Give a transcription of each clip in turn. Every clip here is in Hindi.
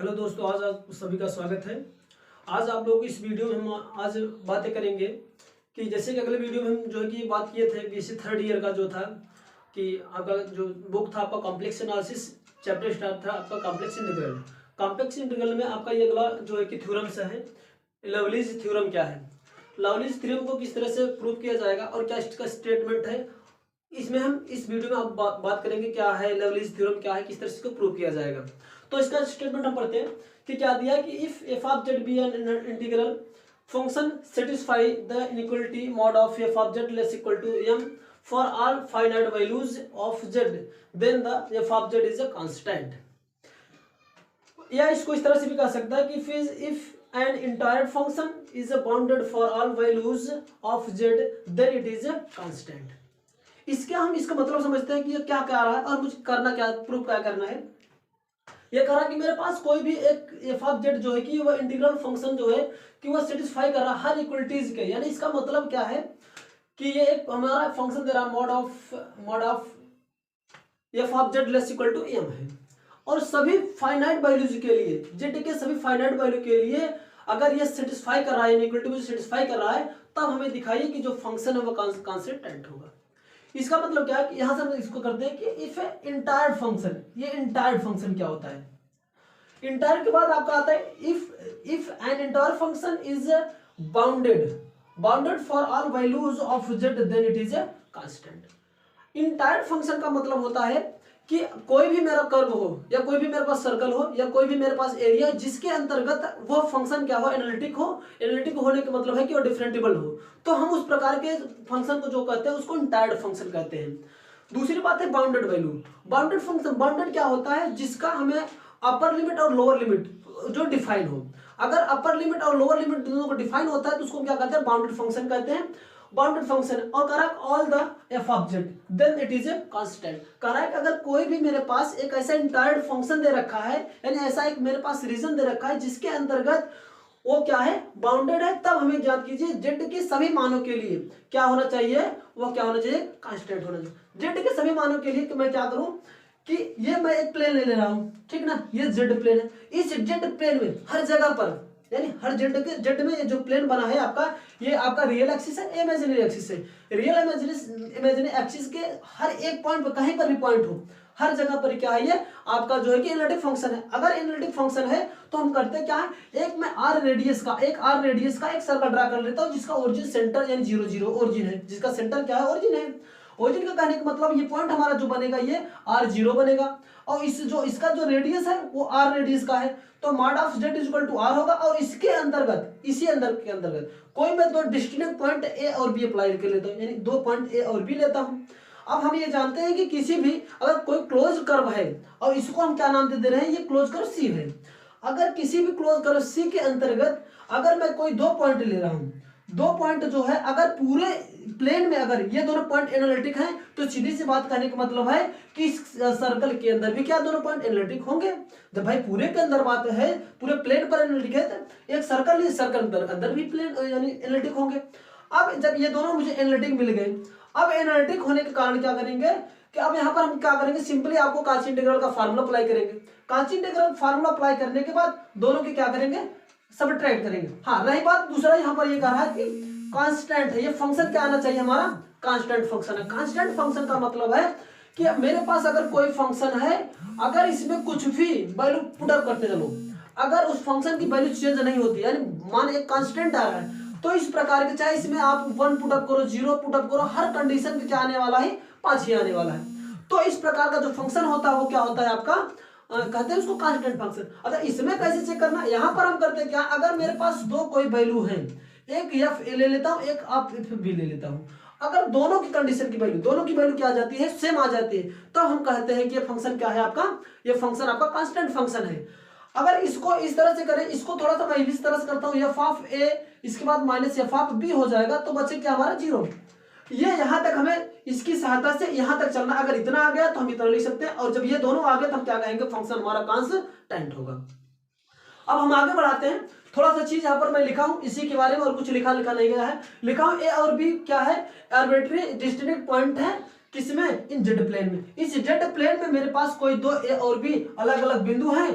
हेलो दोस्तों, आज आप सभी का स्वागत है। आज आप लोग इस वीडियो में हम आज बातें करेंगे कि जैसे कि अगले वीडियो में हम जो है कि बात किए थे बीएससी थर्ड ईयर का जो था कि आपका जो बुक था आपका कॉम्प्लेक्स एनालिसिस चैप्टर स्टार्ट था आपका कॉम्प्लेक्स इंटीग्रल। कॉम्प्लेक्स इंटीग्रल में आपका ये अगला जो है कि थ्योरम्स है। लवलीज थ्योरम क्या है, लवलीज थ्योरम को किस तरह से प्रूव किया जाएगा और क्या इसका स्टेटमेंट है, इसमें हम इस वीडियो में आप बात करेंगे क्या है लवलीज थ्योरम, क्या है, किस तरह से इसको प्रूव किया जाएगा। तो इसका स्टेटमेंट हम पढ़ते हैं कि क्या दिया है कि if f of z be an integral function satisfy the inequality mod of F of z less equal to M for all finite values of z then the f of z is a constant. या इसको इस तरह से भी कह सकता है कि if an entire function is bounded for all values of z then it is a constant. इसके हम इसका मतलब समझते हैं कि ये क्या कह रहा है और मुझे करना क्या, प्रूफ क्या करना है। ये कह रहा है कि मेरे पास कोई भी एक एफ ऑफ जेड जो है कि वह इंटीग्रल फंक्शन जो है कि वह सेटिस्फाई कर रहा है हर इक्वलिटीज के। यानी इसका मतलब क्या है कि ये एक हमारा फंक्शन दे रहा है mod of F of z less equal to M है और सभी फाइनाइट वैल्यूज के लिए जेड के सभी फाइनाइट वैल्यू के लिए अगर ये सेटिस्फाई कर रहा है इक्वलिटी को सेटिस्फाई कर रहा है तब हमें दिखाइए कि जो फंक्शन है वो कांस्टेंट होगा। इसका मतलब क्या है कि यहां से हम इसको करते हैं कि इफ ए इंटायर फंक्शन, ये इंटायर फंक्शन क्या होता है। इंटायर के बाद आपका आता है if an entire function is bounded for all values of z then it is a constant. Entire function का मतलब होता है कि कोई भी मेरा कर्व हो या कोई भी मेरे पास सर्कल हो या कोई भी मेरे पास एरिया जिसके अंतर्गत वो फंक्शन क्या हो, एनालिटिक हो। एनालिटिक होने का मतलब है कि वो डिफरेंटिबल हो, तो हम उस प्रकार के फंक्शन को जो कहते हैं उसको इंटायर्ड फंक्शन कहते हैं। दूसरी बात है bounded value. Bounded function, bounded क्या होता है, जिसका हमें अपर लिमिट और लोअर लिमिट जो डिफाइन हो। अगर अपर लिमिट और लोअर लिमिट दोनों को डिफाइन होता है तो उसको क्या कहते हैं, बाउंडेड फंक्शन कहते हैं। बाउंडेड फंक्शन और कह रहा है all the f of z then it is a constant. कह रहा है कि अगर कोई भी मेरे पास एक ऐसा इंटायर्ड फंक्शन दे रखा है, यानी ऐसा एक मेरे पास रीजन दे रखा है जिसके अंतर्गत वो क्या है, बाउंडेड है, तब हमें ज्ञात कीजिए जेड के सभी मानों के लिए क्या होना चाहिए, वो क्या होना चाहिए, कांस्टेंट होना चाहिए। जेड के सभी मानों के लिए कि मैं क्या करूं कि ये मैं एक प्लेन ले रहा हूं, ठीक ना, ये जेड प्लेन है। इस जेड प्लेन में हर जगह पर यानी हर जेड में जो प्लेन बना है आपका, ये आपका रियल एक्सिस है, इमेजिनरी एक्सिस है। रियल इमेजिनरी एक्सिस के हर एक पॉइंट पर कहीं पर भी पॉइंट हो, हर जगह पर क्या है, ये आपका जो है कि एनालिटिक फंक्शन है। अगर एनालिटिक फंक्शन है तो हम करते क्या है, एक मैं आर रेडियस का एक सर्कल ड्रा कर लेता हूं जिसका ओरिजिन सेंटर यानी 0 0 ओरिजिन है, जिसका सेंटर क्या है, ओरिजिन है। ओरिजिन का कहने का मतलब ये पॉइंट हमारा जो बनेगा ये r0 बनेगा और इसका जो रेडियस है वो r रेडियस का है, तो mod of z is equal to r होगा। और इसके अंतर्गत के अंतर्गत कोई मैं दो डिस्टिंक्ट पॉइंट a और b अप्लाई कर लेता हूं, यानी दो पॉइंट a और b लेता हूं। अब हम ये जानते हैं कि किसी भी अगर कोई क्लोज कर्व है और इसको हम क्या नाम दे रहे हैं, ये क्लोज कर्व C है। अगर किसी भी क्लोज कर्व C के अंतर्गत अगर मैं कोई दो पॉइंट ले रहा हूं, दो पॉइंट जो है अगर पूरे प्लेन में अगर ये दोनों पॉइंट एनालिटिक हैं तो सीधी सी बात कहने का मतलब है कि इस सर्कल के अंदर भी क्या दोनों पॉइंट एनालिटिक होंगे। जब भाई पूरे के अंदर बात है, पूरे प्लेन पर एनालिटिक है तो एक सर्कल, इस सर्कल अंदर भी प्लेन यानी एनालिटिक होंगे। अब जब ये दोनों मुझे एनालिटिक मिल गए, अब एनालिटिक होने के कारण क्या करेंगे कि अब यहाँ पर हम क्या करेंगे, सिंपली आपको कांची इंटीग्रल का फार्मूला अप्लाई करेंगे। कांची इंटीग्रल फार्मूला अप्लाई करने के बाद दोनों के क्या करेंगे, सबट्रैक्ट करेंगे। हाँ, रही बात दूसरा, यहाँ पर ये कह रहा है कि कांस्टेंट है, ये फंक्शन क्या आना चाहिए हमारा, कांस्टेंट फंक्शन है। कांस्टेंट फंक्शन का मतलब है कि मेरे पास अगर कोई फंक्शन है, अगर इसमें कुछ भी वैल्यू पुट अप करते चलो, अगर उस फंक्शन की वैल्यू चेंज नहीं होती, यानी मान एक कांस्टेंट आ रहा है, तो इस प्रकार के चाहे इसमें आप 1 पुट अप करो, 0 पुट अप करो, हर कंडीशन पे क्या आने वाला है, 5 ही आने वाला है। तो इस प्रकार का जो फंक्शन होता है वो क्या होता है आपका, कहते हैं उसको कांस्टेंट फंक्शन। अगर इसमें कैसे चेक करना, यहां पर हम करते हैं क्या, अगर मेरे पास दो कोई वैल्यू है, एक एफ ले लेता हूं, एक आप एफ बी ले लेता हूं, अगर दोनों की कंडीशन की वैल्यू, दोनों की वैल्यू क्या आ जाती है, सेम आ जाती है, तो हम कहते हैं कि ये फंक्शन क्या है आपका, ये फंक्शन आपका कांस्टेंट फंक्शन है। अगर इसको इस तरह से करें, इसको थोड़ा सा मैं इस तरह से करता हूं, एफ ऑफ ए इसके बाद माइनस एफ ऑफ बी हो जाएगा, तो बचे क्या हमारा 0। ये यहां तक हमें इसकी सहायता से यहां तक चलना, अगर इतना आ गया तो हम इतना लिख सकते हैं, और जब ये दोनों आ गए तो हम क्या कहेंगे, फंक्शन हमारा कांस्टेंट होगा। अब हम आगे बढ़ाते हैं, थोड़ा सा चीज यहाँ पर मैं लिखा हूं इसी के बारे में, और कुछ लिखा नहीं गया है। लिखा हूं ए और बी क्या है, आर्बिट्रेरी डिस्टिंक्ट पॉइंट है, किसमें, इन जेड प्लेन में। इस जेड प्लेन में मेरे पास कोई दो ए और बी अलग अलग बिंदु हैं,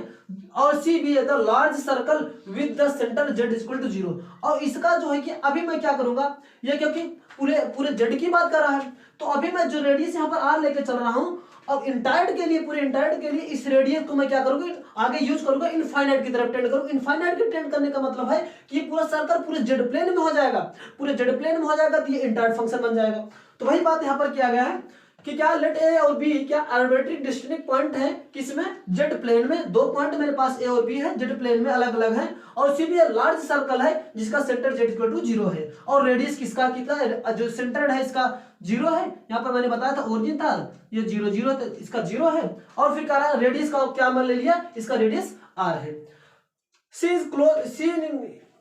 और C be the large circle with the centre z equal to 0। और इसका जो है कि अभी मैं क्या करूंगा, ये क्योंकि पूरे पूरे जेड की बात कर रहा है, तो अभी मैं जो रेडियस यहाँ पर आर लेके चल रहा हूँ, अब इंटायर्ड के लिए, पूरे इंटायर्ड के लिए इस रेडियस को मैं क्या करूंगा, आगे यूज करूंगा इनफाइनाइट की तरफ टेंड करूंगा। इनफाइनाइट की टेंड करने का मतलब है कि पूरा सर्कल पूरे जेड प्लेन में हो जाएगा, पूरे जेड प्लेन में हो जाएगा, तो ये इंटायर्ड फंक्शन बन जाएगा। तो वही बात यहाँ पर किया गया है कि क्या लेट ए और बी क्या आर्बिट्रेरी डिस्टिंक्ट पॉइंट है, किसमें, जेड प्लेन में। दो पॉइंट मेरे पास ए और बी है, जेड प्लेन में अलग अलग है, और उसी भी लार्ज सर्कल है जिसका सेंटर जेड इक्वल टू 0 है, और रेडियस किसका कितना, जो सेंटर्ड है इसका 0 है। यहाँ पर मैंने बताया था ओरिजिन था ये 0 0 है, तो इसका 0 है, और फिर कह रहा है रेडियस का क्या मान ले लिया, इसका रेडियस आर है। C is close, C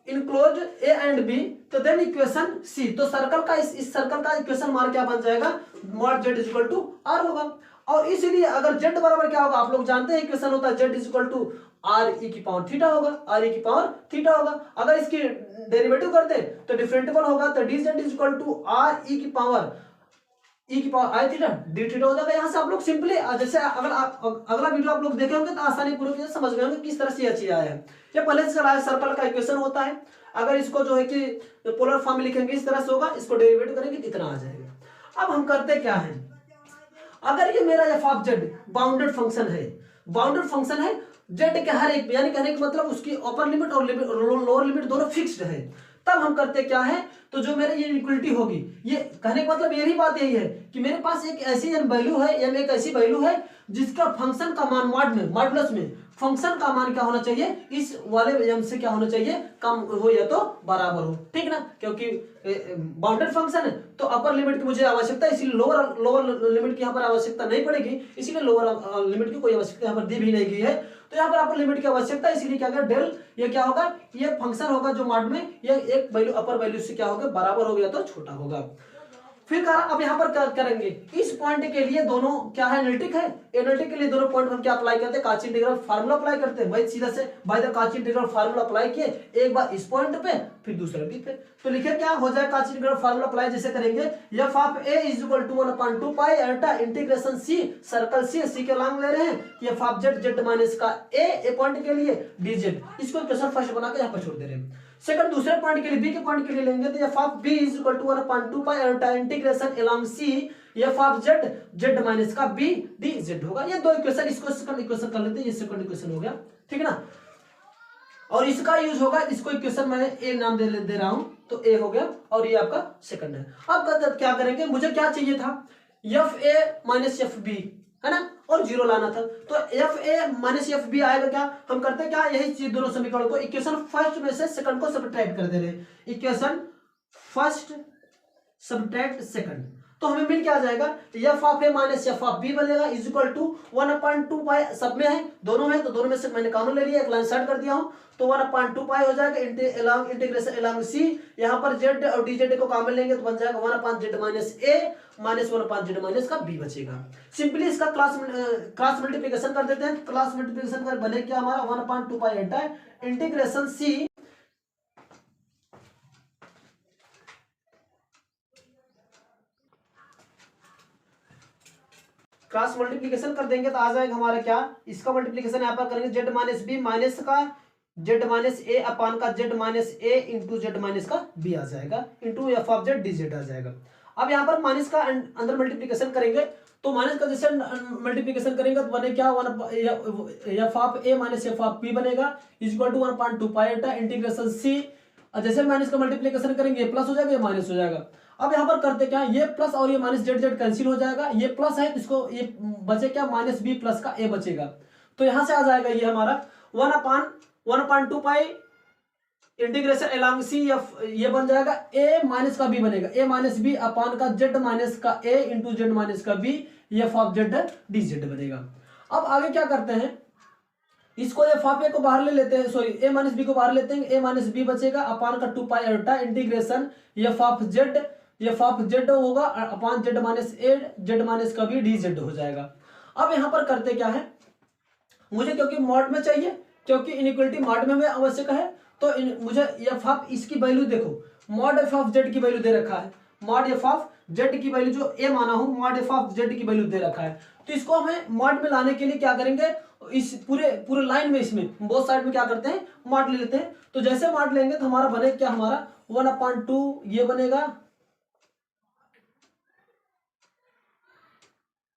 enclose A and B, तो देन इक्वेशन सी, तो सर्कल का इस सर्कल का इक्वेशन मार क्या बन जाएगा, mod z is equal to r होगा। और इसलिए अगर जेड बराबर क्या होगा, आप लोग जानते हैं इक्वेशन होता है z is equal to r e की पावर थीटा होगा, आर ई की पावर थीटा होगा। अगर इसकी डेरिवेटिव करते तो डिफरेंशियल होगा, तो d z is equal to r e की power i theta d theta हो जाएगा। यहाँ से आप लोग सिंपली, जैसे अगला वीडियो आप लोग देखे होंगे तो आसानी पूर्वक समझ गए होंगे किस तरह से यह चीज आया है। ये पहले से चला है, सर्कल का इक्वेशन होता है, अगर इसको जो है कि पोलर फॉर्म में लिखेंगे इस तरह से होगा, इसको डेरिवेट करेंगे कितना आ जाएगा। अब हम करते क्या है, अगर ये मेरा F of Z bounded function है, बाउंडेड फंक्शन है जेड के हर एक, यानी कहने का मतलब उसकी अपर लिमिट और लोअर लिमिट दोनों फिक्स्ड है, तब हम करते क्या है, तो जो मेरे ये इक्वलिटी होगी, ये कहने का मतलब ये भी बात यही है कि मेरे पास एक ऐसी वैल्यू है, या एक ऐसी वैल्यू है जिसका फंक्शन का मान मॉडुलस में फंक्शन का मान क्या होना चाहिए, इस वाले एम से क्या होना चाहिए, कम हो या तो बराबर हो, ठीक ना, क्योंकि बाउंडेड फंक्शन है तो अपर लिमिट की मुझे आवश्यकता है, इसीलिए लोअर लिमिट की यहाँ पर आवश्यकता नहीं पड़ेगी, इसीलिए लोअर लिमिट की कोई आवश्यकता यहाँ पर दी भी नहीं गई है, तो यहाँ पर अपर लिमिट की आवश्यकता है, इसीलिए क्या होगा डेल, ये क्या होगा, ये फंक्शन होगा जो मॉड में ये एक वैल्यू अपर वैल्यू से क्या होगा, बराबर हो गया तो छोटा होगा। फिर कहा अब यहाँ पर क्या करेंगे, इस पॉइंट के लिए दोनों क्या है, एनालिटिक है, एनालिटिक के लिए दोनों पॉइंट हम क्या अप्लाई करते हैं, काची इंटीग्रल फार्मूला अप्लाई करते हैं, वही सीधा से बाय द काची इंटीग्रल फार्मूला अप्लाई किए, एक बार इस पॉइंट पे फिर दूसरे बी पे, तो लिखे क्या हो जाए, काची इंटीग्रल फार्मूला अप्लाई जैसे करेंगे, f of a is equal to 1/2 pi eta integration C, circle सी के लॉन्ग ले रहे हैं, F of Z Z minus का ए पॉइंट के लिए डी जेड, इसको इक्वेशन फर्स्ट बना के यहाँ पर छोड़ दे रहे हैं। सेकंड दूसरे पॉइंट के लिए, बी के पॉइंट के लिए लेंगे तो f of B is equal to 1/2 pi eta integration along c F of Z Z minus का बी डी जेड होगा। ये दो इक्वेशन, इसको सेकंड इक्वेशन कर लेते हैं, ये सेकंड इक्वेशन हो गया, ठीक है ना, और इसका यूज होगा, इसको इक्वेशन मैं ए नाम दे रहा हूं, तो ए हो गया, और ये आपका सेकंड है। अब क्या करेंगे, मुझे क्या चाहिए था, f a minus f b है ना, और 0 लाना था, तो f a minus f b आएगा क्या, हम करते क्या, यही चीज दोनों समीकरण को इक्वेशन फर्स्ट में से सेकंड को सब्ट्रैक्ट कर दे रहे हैं, इक्वेशन फर्स्ट सब्ट्रैक्ट सेकंड, तो हमें मिल क्या आ जाएगा, f of A minus f of b बनेगा इज इक्वल टू 1/2 पाई, सब में है, दोनों में, तो दोनों में से मैंने कॉमन ले लिया, एक लाइन सेट कर दिया हूं, तो 1/2 पाई हो जाएगा इंटीग्रेशन अलोंग सी, यहां पर जेड और डी जेड को कॉमन लेंगे तो बन जाएगा 1/z माइनस ए माइनस 1/z माइनस का बी बचेगा। सिंपली इसका क्रॉस मल्टीप्लिकेशन कर देते हैं, क्रॉस मल्टीप्लिकेशन कर बने क्या हमारा 1/2 पाई एटा इंटीग्रेशन सी, क्रॉस मल्टीप्लिकेशन कर देंगे तो आ जाएगा हमारा क्या, इसका मल्टीप्लिकेशन यहाँ पर करेंगे जेड माइनस बी माइनस का जेड माइनस ए अपान का Z minus A into Z minus का बी आ जाएगा, into F of Z D Z आ जाएगा। अब यहाँ पर माइनस का अंदर मल्टीप्लिकेशन करेंगे, तो माइनस का जैसे मल्टीप्लिकेशन करेंगे तो बने क्या, f of A minus f of b बनेगा is equal to 1/2 pi eta integration सी, जैसे माइनस का मल्टीप्लिकेशन करेंगे ये प्लस हो जाएगा, ये माइनस हो जाएगा। अब यहाँ पर करते क्या, ये प्लस और ये माइनस जेड जेड कैंसिल हो जाएगा, ये प्लस है तो इसको ये बचे क्या, माइनस बी प्लस का ए बचेगा, तो यहाँ से आ जाएगा ये हमारा 1/2 pi integration along c f, ये बन जाएगा ए माइनस का बी बनेगा, ए माइनस बी अपान का जेड माइनस का ए इंटू जेड माइनस का b f of Z D Z बनेगा। अब आगे क्या करते हैं, इसको एफ ऑफ ए को बाहर ले लेते हैं, सॉरी ए माइनस बी को बाहर लेते हैं, ए माइनस बी बचेगा अपान का 2 पाई eta integration F of z होगा अपान जेड माइनस ए जेड माइनस का बी डी जेड हो जाएगा। अब यहाँ पर करते क्या है, मुझे क्योंकि मॉड में चाहिए, क्योंकि इनइक्वालिटी मॉड में आवश्यक है, तो मुझे एफ ऑफ इसकी वैल्यू देखो, मॉड एफ ऑफ जेड की वैल्यू दे रखा है, मॉड एफ ऑफ जेड की वैल्यू जो ए माना हूं, मॉड एफ ऑफ जेड की वैल्यू दे रखा है, तो इसको हमें मॉड में लाने के लिए क्या करेंगे, इस पूरे लाइन में, इसमें बोथ साइड में क्या करते हैं, मॉड ले लेते हैं। तो जैसे मॉड लेंगे तो हमारा बने क्या, हमारा 1/2 ये बनेगा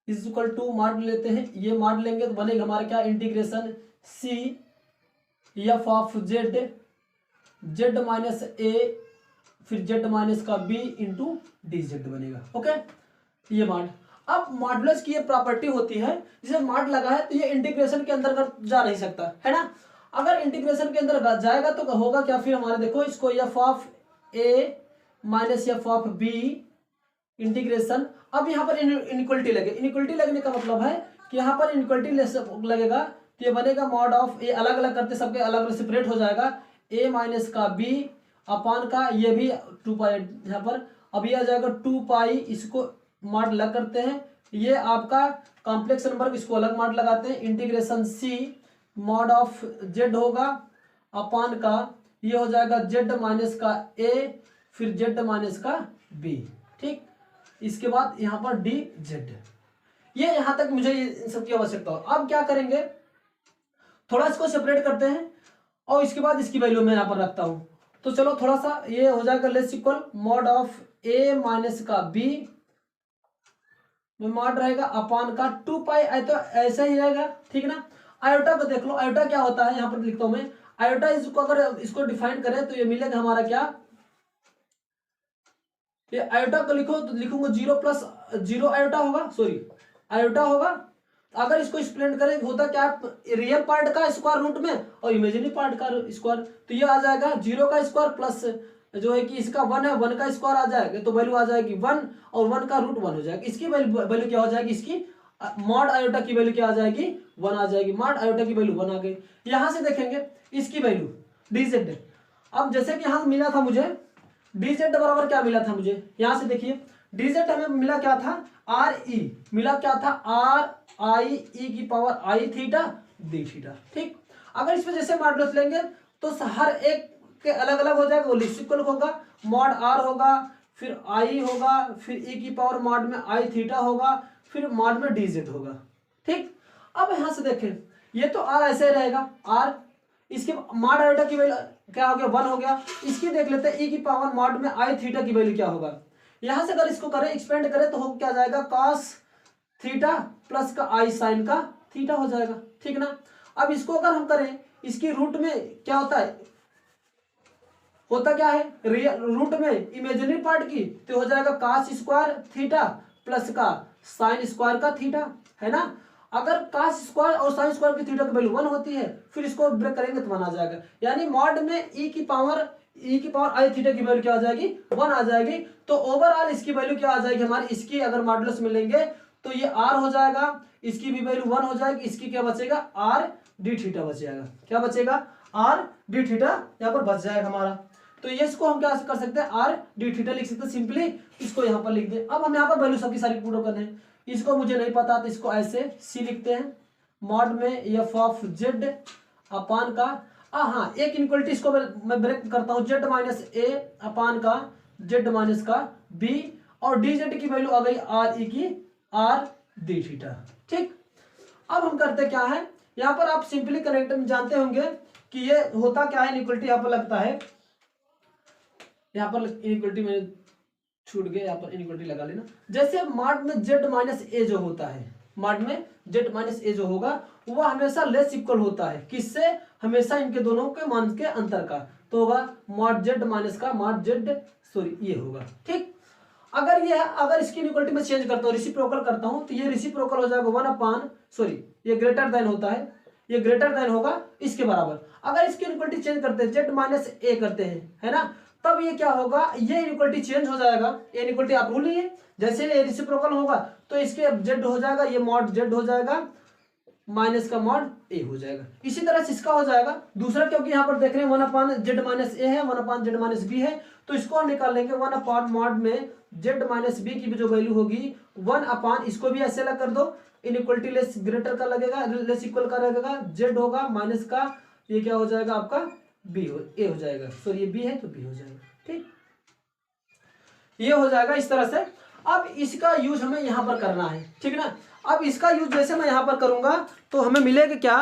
इज इक्वल टू, मॉड लेते हैं, ये मॉड लेंगे तो बनेगा हमारा क्या, integration C F of Z, Z minus A फिर जेड माइनस का बी इंटू डी जेड बनेगा। ओके, ये मॉड। अब मॉडुलस की ये प्रॉपर्टी होती है, जिसे मॉड लगा है तो ये इंटीग्रेशन के अंदर जा नहीं सकता है ना। अगर इंटीग्रेशन के अंदर जाएगा तो होगा क्या, फिर हमारे देखो इसको f of A minus f of b integration. अब यहाँ पर इनइक्वलिटी लगे, इनइक्वलिटी लगने का मतलब है कि यहाँ पर इनइक्वलिटी लगेगा तो ये बनेगा मॉड ऑफ ए, अलग अलग करते सबके अलग अलग सेपरेट हो जाएगा, ए माइनस का बी अपान का ये भी 2 पाई यहाँ पर, अब ये आ जाएगा 2 पाई, इसको मॉड लग करते हैं, ये आपका कॉम्प्लेक्स नंबर, इसको अलग मॉड लगाते हैं, integration c mod of z होगा अपान का ये हो जाएगा जेड माइनस का ए फिर जेड माइनस का बी। ठीक, इसके बाद यहाँ पर डी जेड। ये यहाँ तक मुझे इन सब की आवश्यकता हो। अब क्या करेंगे, थोड़ा इसको सेपरेट करते हैं और इसके बाद इसकी वैल्यू मैं यहाँ पर रखता हूँ। तो चलो थोड़ा सा ये हो जाएगा less equal mod of A minus का बी में मॉड रहेगा अपान का 2 पाई, तो ऐसा ही रहेगा। ठीक ना, आयोटा को देख लो, आयोटा क्या होता है, यहाँ पर लिखता हूं मैं, आयोटा इसको अगर इसको डिफाइन करें तो ये मिलेगा हमारा क्या, ये आयोटा को लिखो तो लिखूंगा 0 + 0 आयोटा होगा, सॉरी आयोटा होगा। अगर इसको एक्सप्लेन करें होता क्या, रियल पार्ट का स्क्वायर रूट में और इमेजिनरी पार्ट का स्क्वायर, तो ये आ जाएगा 0 का स्क्वायर प्लस जो है कि इसका 1 है, 1 का स्क्वायर आ जाएगा तो वैल्यू आ जाएगी 1 और 1 का रूट 1 हो जाएगा। इसकी वैल्यू क्या हो जाएगी, इसकी मॉड आयोटा की वैल्यू क्या आ जाएगी, 1 आ जाएगी। मॉड आयोटा की वैल्यू 1 आ गई। यहां से देखेंगे इसकी वैल्यू dz। अब जैसे कि यहां मिला था मुझे dz बराबर क्या मिला था मुझे, यहां से देखिए dz हमें मिला क्या था, re मिला क्या था, r i e की power i theta d theta. ठीक, अगर इसमें जैसे मॉडुलस लेंगे तो हर एक के अलग अलग हो जाएगा, वो लिसिकल होगा, मॉड r होगा फिर i होगा फिर e की पावर मॉड में i थीटा होगा फिर मॉड में dz होगा। ठीक, अब यहां से देखें ये तो r ऐसे रहेगा r, इसके मॉड आयोटा की वैल्यू क्या हो गया, 1 हो गया। इसकी देख लेते हैं e की पावर मॉड में i थीटा की वैल्यू क्या होगा। यहां से अगर इसको करें एक्सपेंड करें तो हो क्या जाएगा, cos थीटा प्लस का i साइन का थीटा हो जाएगा। ठीक ना, अब इसको अगर हम करें इसकी रूट में क्या होता है, होता क्या है, रियल रूट में इमेजिनरी पार्ट की तो हो जाएगा cos स्क्वायर थीटा प्लस का साइन स्क्वायर का थीटा, है ना। अगर cos स्क्वायर और साइन स्क्वायर की थीटा की वैल्यू 1 होती है फिर इसको ब्रेक करेंगे तो 1 आ जाएगा, यानी मॉड में e की पावर i थीटा की वैल्यू क्या आ जाएगी, 1 आ जाएगी। तो ओवरऑल इसकी वैल्यू क्या आ जाएगी हमारी, इसकी अगर मॉडुलस में लेंगे तो ये r हो जाएगा, इसकी भी वैल्यू 1 हो जाएगी, इसकी क्या बचेगा, r d थीटा बच जाएगा। क्या बचेगा, r d थीटा यहाँ पर बच जाएगा हमारा। तो ये इसको हम क्या कर सकते हैं, r d थीटा लिख सकते हैं, सिंपली इसको यहाँ पर लिख दें। अब हम यहाँ पर वैल्यू सबकी सारी पुट करने हैं, इसको मुझे नहीं पता तो इसको ऐसे c लिखते हैं, मॉड में f ऑफ z अपान का हाँ एक इनक्वलिटी इसको मैं ब्रेक करता हूँ, z माइनस a अपान का z माइनस का b और dz की वैल्यू आ गई r e की r d थीटा। ठीक, अब हम करते क्या है, यहाँ पर आप सिंपली कनेक्ट में जानते होंगे कि ये होता क्या है, इनइक्वलिटी यहाँ पर लगता है, यहाँ पर इनइक्वलिटी में छूट गया, यहाँ पर इनइक्वलिटी लगा लेना। जैसे मॉड में z माइनस ए जो होता है, मॉड में z माइनस ए जो होगा वह हमेशा लेस इक्वल होता है, किससे, हमेशा इनके दोनों के मान के अंतर का, तो होगा मॉड z माइनस का मॉड z, सॉरी ये होगा। ठीक, अगर ये अगर इसकी इनइक्वलिटी में चेंज करता हूँ, रेसिप्रोकल करता हूँ तो ये रेसिप्रोकल हो जाएगा 1 अपान, सॉरी ये ग्रेटर देन होता है, ये ग्रेटर देन होगा इसके बराबर। अगर इसकी इनइक्वलिटी चेंज करते हैं z माइनस ए करते हैं, है ना, तब ये क्या होगा, ये इनइक्वलिटी चेंज हो जाएगा। ये इनइक्वलिटी आप भूल लीजिए, जैसे ये रेसिप्रोकल होगा तो इसके z हो जाएगा, ये मॉड z हो जाएगा माइनस का मॉड ए हो जाएगा। इसी तरह से इसका हो जाएगा दूसरा, क्योंकि यहाँ पर देख रहे हैं 1 अपान z माइनस ए है, 1 अपान z माइनस बी है, तो इसको हम निकाल लेंगे 1 अपान मॉड में z माइनस बी की जो वैल्यू होगी 1 अपान, इसको भी ऐसे अलग कर दो, इनइक्वलिटी लेस ग्रेटर का लगेगा, लेस इक्वल का लगेगा, z होगा माइनस का ये क्या हो जाएगा आपका b ए हो जाएगा, सॉरी ये b है तो b हो जाएगा। ठीक, ये हो जाएगा इस तरह से। अब इसका यूज हमें यहाँ पर करना है, ठीक है ना। अब इसका यूज जैसे मैं यहाँ पर करूंगा तो हमें मिलेगा क्या,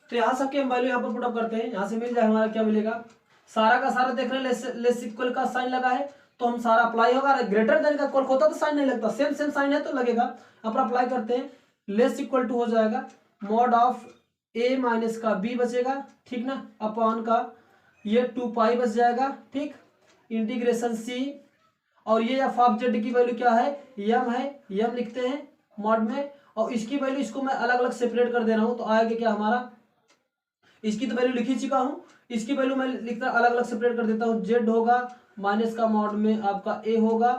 तो यहाँ सबके हम वैल्यू यहाँ पर पुट अप करते हैं, यहाँ से मिल जाए हमारा क्या मिलेगा, सारा का सारा देख रहे हैं लेस इक्वल का साइन लगा है तो हम सारा अप्लाई होगा, ग्रेटर देन का इक्वल होता तो साइन नहीं लगता, सेम सेम साइन है तो लगेगा। यहाँ पर अप्लाई करते हैं, लेस इक्वल टू हो जाएगा मॉड ऑफ ए माइनस का बी बचेगा, ठीक ना, अपॉन का ये 2 पाई बच जाएगा, ठीक, इंटीग्रेशन सी, और ये एफ ऑफ जेड की वैल्यू क्या है, यम है, यम लिखते हैं मॉड में, और इसकी वैल्यू इसको मैं अलग अलग सेपरेट कर दे रहा हूं तो आएगा क्या हमारा, इसकी तो वैल्यू लिख ही चुका हूं, इसकी वैल्यू मैं लिखता अलग अलग सेपरेट कर देता हूं, जेड होगा माइनस का मॉड में आपका ए होगा,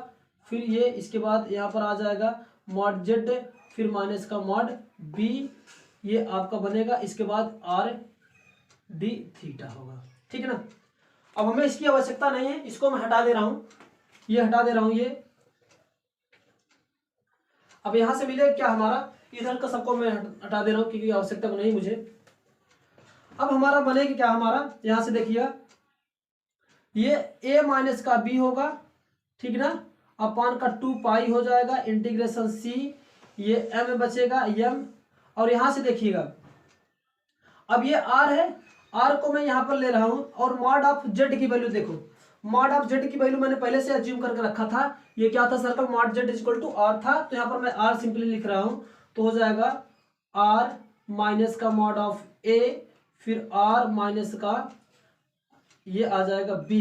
फिर ये इसके बाद यहाँ पर आ जाएगा मॉड जेड, फिर माइनस का मॉड बी, ये आपका बनेगा, इसके बाद आर डी थीटा होगा, ठीक है ना। अब हमें इसकी आवश्यकता नहीं है, इसको मैं हटा दे रहा हूं, ये हटा दे रहा हूं ये, अब यहां से मिलेगा क्या हमारा, इधर का सबको मैं हटा दे रहा हूं क्योंकि आवश्यकता नहीं मुझे। अब हमारा बनेगा क्या, हमारा यहां से देखिएगा ये a माइनस का b होगा, ठीक ना, अपान का 2 पाई हो जाएगा इंटीग्रेशन c, ये m बचेगा m, और यहां से देखिएगा अब ये r है, r को मैं यहां पर ले रहा हूं, और मॉड ऑफ z की वैल्यू देखो, मॉड ऑफ z की वैल्यू मैंने पहले से अज्यूम करके रखा था, ये क्या था circle mod z equal to r था, तो यहां पर मैं r सिंपली लिख रहा हूं, तो हो जाएगा r माइनस का मॉड ऑफ a, फिर r माइनस का ये आ जाएगा b,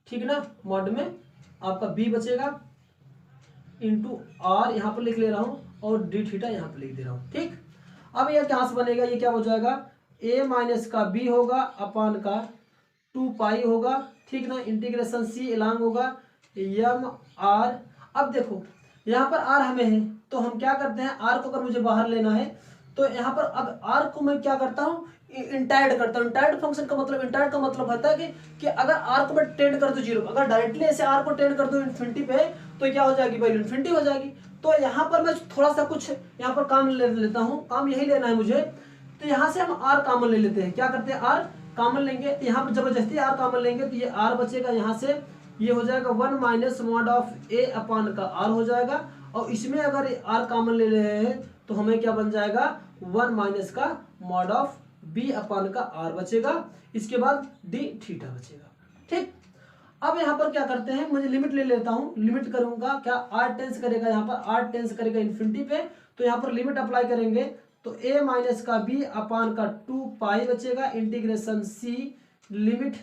ठीक ना, मॉड में आपका b बचेगा इंटू r यहाँ पर लिख ले रहा हूँ, और डी थीटा यहाँ पर लिख दे रहा हूँ, ठीक। अब ये कहाँ से बनेगा, ये क्या हो जाएगा, a माइनस का b होगा अपान का 2 पाई होगा, ठीक ना, इंटीग्रेशन c एलांग होगा यम r। अब देखो यहाँ पर r हमें है तो हम क्या करते हैं, r को अगर मुझे बाहर लेना है तो यहाँ पर अब r को मैं क्या करता हूँ, इंटायर्ड करता हूँ। इंटायर्ड फंक्शन का मतलब, इंटायर्ड का मतलब होता है कि अगर r को मैं टेंड कर दूं जीरो, अगर डायरेक्टली ऐसे r को टेंड कर दूं इन्फिनिटी पे तो क्या हो जाएगी, वैल्यू इन्फिनिटी हो जाएगी। तो यहाँ पर मैं थोड़ा सा कुछ यहाँ पर काम ले लेता हूँ, काम यही लेना है मुझे, तो यहाँ से हम r कॉमन ले लेते हैं, क्या करते हैं r कॉमन लेंगे, तो यहाँ पर जबरदस्ती r कॉमन लेंगे तो ये r बचेगा, यहाँ से ये हो जाएगा 1 माइनस मॉड ऑफ a अपान का r हो जाएगा, और इसमें अगर r कॉमन ले रहे हैं तो हमें क्या बन जाएगा 1 माइनस का मॉड ऑफ b अपान का r बचेगा, इसके बाद d थीटा बचेगा, ठीक। अब यहाँ पर क्या करते हैं, मुझे लिमिट ले लेता हूँ, लिमिट करूंगा क्या, r टेंस करेगा, यहाँ पर r टेंस करेगा इन्फिनिटी पे, तो यहाँ पर लिमिट अप्लाई करेंगे तो a माइनस का b अपान का 2 पाई बचेगा इंटीग्रेशन c, लिमिट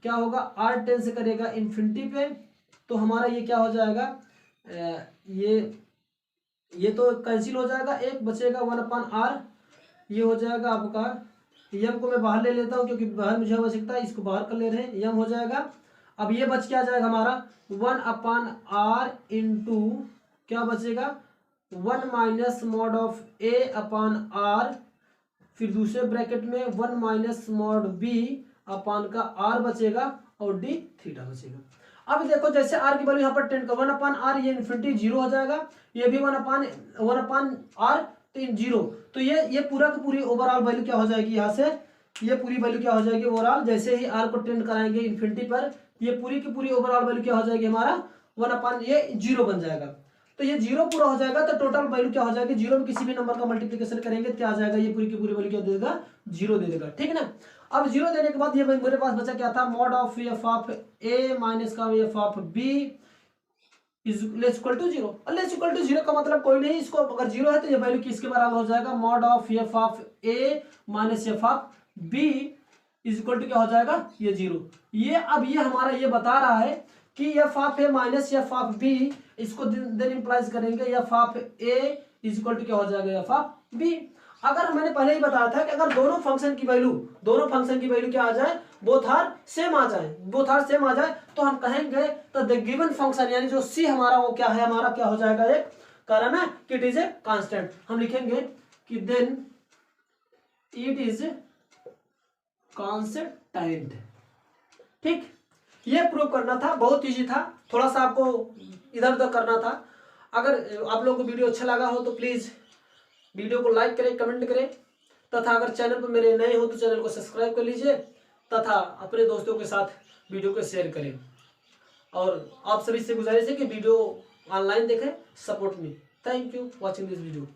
क्या होगा, r टेंस करेगा इन्फिनिटी पे, तो हमारा ये क्या हो जाएगा, ये तो कैंसिल हो जाएगा, एक बचेगा 1 अपान r, ये हो जाएगा आपका, यम को मैं बाहर ले लेता हूँ क्योंकि बाहर मुझे आवश्यकता है, इसको बाहर कर ले रहे हैं, यम हो जाएगा। अब ये बच क्या जाएगा हमारा 1 अपान r इंटू क्या बचेगा 1 minus mod of a upon r, फिर दूसरे ब्रैकेट में 1 माइनस मॉड b अपान का r बचेगा, और d थीटा बचेगा। अब देखो जैसे r की वैल्यू यहाँ पर 10 का 1 अपान r, ये इन्फिनिटी जीरो हो जाएगा, ये भी 1 अपान r तो जीरो, तो ये पूरा की पूरी ओवरऑल वैल्यू क्या हो जाएगी, यहाँ से ये पूरी वैल्यू क्या हो जाएगी ओवरऑल, जैसे ही r को टेंड कराएंगे इन्फिनिटी पर, ये पूरी की पूरी ओवरऑल वैल्यू क्या हो जाएगी हमारा 1 अपान ये जीरो बन जाएगा। तो ये जीरो पूरा हो जाएगा तो टोटल वैल्यू क्या हो जाएगी, जीरो में किसी भी नंबर का मल्टीप्लिकेशन करेंगे क्या आ जाएगा, ये पूरी की पूरी वैल्यू क्या दे देगा, जीरो दे देगा, ठीक है ना। अब जीरो देने के बाद ये मेरे पास बचा क्या था, mod of F of A minus का F of B is less equal to zero, और लेस इक्वल टू जीरो का मतलब कोई नहीं, इसको अगर जीरो है तो ये वैल्यू किसके बराबर हो जाएगा, mod of F of A minus f of B is equal to क्या हो जाएगा, ये जीरो। ये अब ये हमारा ये बता रहा है कि f of A minus f of b, इसको देन इंप्लाइज करेंगे f of a is equal to क्या हो जाएगा, एफ ऑफ बी। अगर मैंने पहले ही बताया था कि अगर दोनों फंक्शन की वैल्यू क्या आ जाए, बोथ आर सेम आ जाए, तो हम कहेंगे तो द गिवन फंक्शन यानी जो सी हमारा वो क्या है, हमारा क्या हो जाएगा, एक कारण है कि इट इज ए कांस्टेंट, हम लिखेंगे कि देन इट इज कांस्टेंट, ठीक। ये प्रूव करना था, बहुत इजी था, थोड़ा सा आपको इधर उधर करना था। अगर आप लोगों को वीडियो अच्छा लगा हो तो प्लीज वीडियो को लाइक करें, कमेंट करें, तथा अगर चैनल पर मेरे नए हो तो चैनल को सब्सक्राइब कर लीजिए, तथा अपने दोस्तों के साथ वीडियो को शेयर करें। और आप सभी से गुजारिश है कि वीडियो ऑनलाइन देखें, support me. Thank you watching this video.